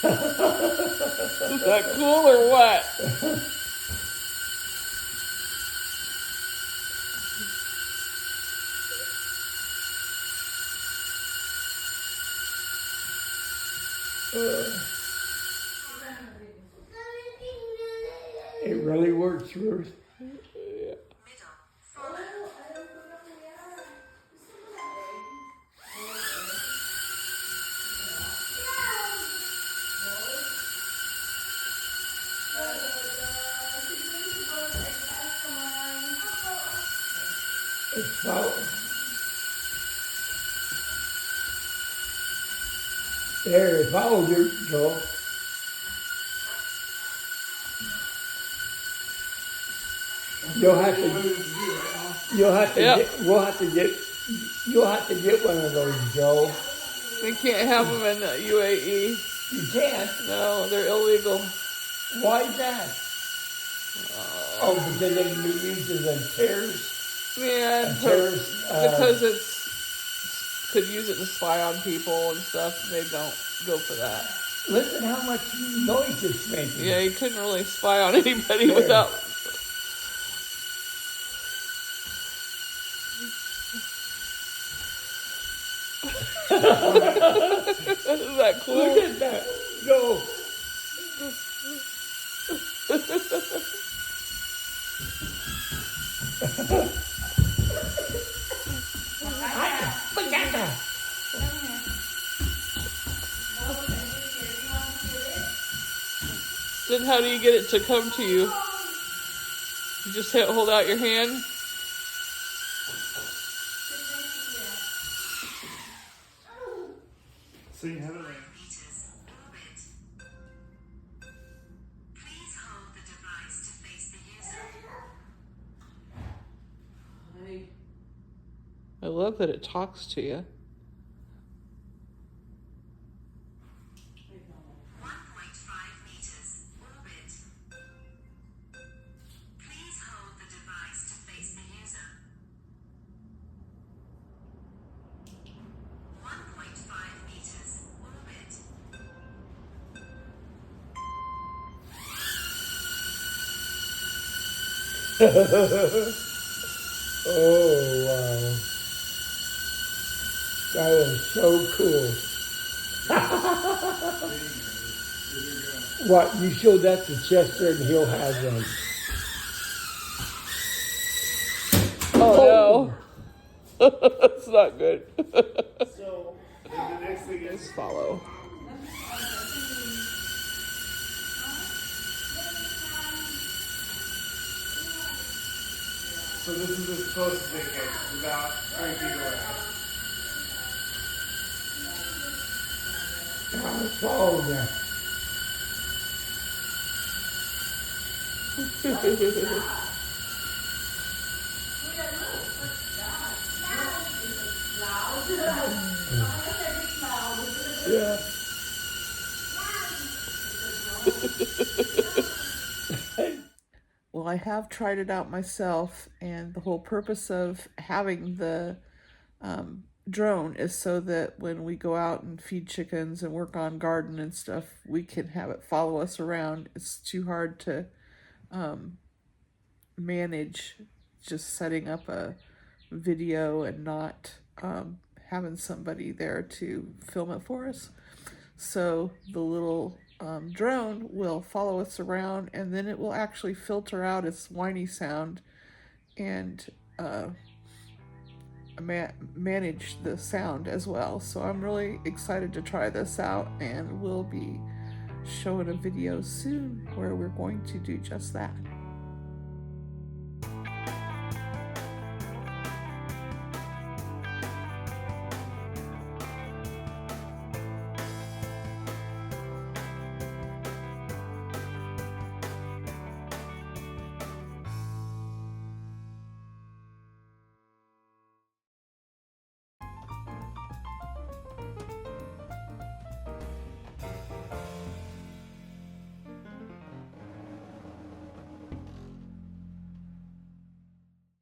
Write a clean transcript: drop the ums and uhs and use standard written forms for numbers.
Is that cool or what? It really works, Ruth. Yeah. It's follow. There, it followed you, Joel. You'll have to Yep. you'll have to get one of those, Joe. They can't have them in the UAE. You can't. No, they're illegal. Why is that? Oh, because they can be used as a terrorist. Yeah, because it's could use it to spy on people and stuff. They don't go for that. Listen how much noise it's making. Yeah, you couldn't really spy on anybody There. without. Isn't that cool? Look at that. No. Look at that. Then how do you get it to come to you? You just hold out your hand? So you have it right. Please hold the device to face the user. I love that it talks to you. 1.5 meters orbit. Please hold the device to face the user. 1.5 meters orbit. Oh, wow. That is so cool. What, you showed that to Chester and he'll have them. Oh no. That's not good. So then the next thing is Just follow. so this is as close as they get without 3 feet away. It's following you. Yeah. Well, I have tried it out myself, and the whole purpose of having the drone is so that when we go out and feed chickens and work on garden and stuff, we can have it follow us around. It's too hard to manage just setting up a video and not having somebody there to film it for us. So the little drone will follow us around, and then it will actually filter out its whiny sound and manage the sound as well. So I'm really excited to try this out, and we'll be showing a video soon where we're going to do just that.